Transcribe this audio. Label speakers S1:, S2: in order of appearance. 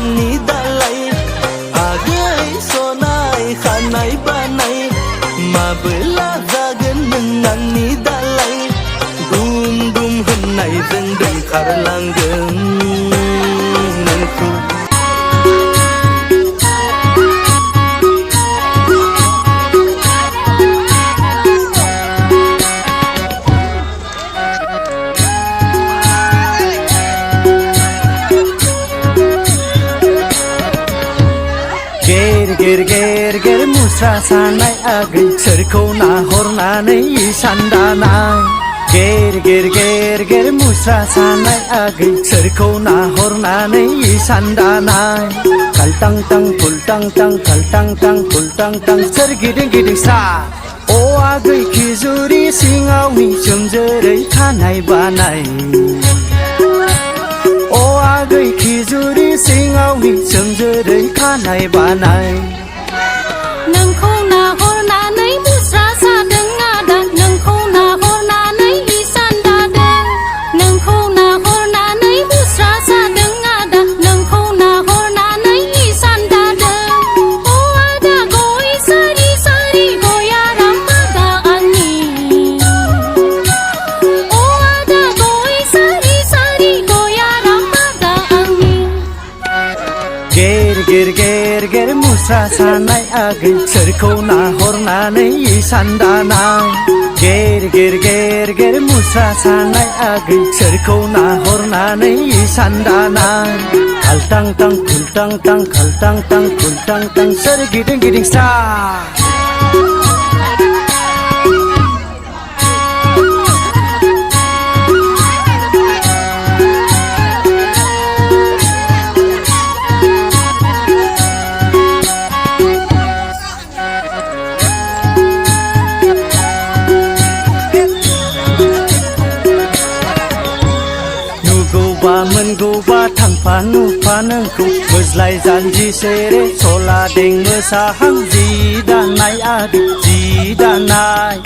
S1: आंनि दालाय आगै सनाय खानाय बानाय माबोला जागोन नों आंनि दालाय दुम दुम होननायजों दोनखारलांगोन नोंखौ गेर गेर गेर मुस्रा सानाय आगै सोरखौ नाहरनानै इसान दानाय गेर गेर गेर गेर मुस्रा सानाय आगै सोरखौ नाहरनानै इसान दानाय खालटां टां फुलटां टां खालटां टां फुलटां टां सोरगिदिं गिदिं सा अ आगै खिजुरि सिङावनि सोमजोरै खानाय बानाय अ आगै खिजुरि सिङावनि सोमजोरै खानाय बानाय
S2: नोंखौ नाहरनानै मुस्रा सादों आदा नोंखौ नाहरनानै इसान दादों नोंखौ नाहरनानै मुस्रा सादों आदा नोंखौ नाहरनानै इसान दादों अ आदा गय सारि सारि गयाराम आदा आंनि अ आदा गय सारि सारि गयाराम आदा आंनि
S1: गेर गेर गेर गेर मुस्रा सानाय आगै सोरखौ नाहरनानै इसान दानाय गेर गेर गेर गेर मुस्रा सानाय आगै सोरखौ नाहरनानै इसान दानाय खालटां टां खुलटां टां खालटां टां खुलटां टां सोरगिदिं गिदिं सा मोनगौबा थांफा नुफा नोंखौ मोज्लाय जानजि सेरे सला दें मोसाहां जि दानाय आदै जि दानाय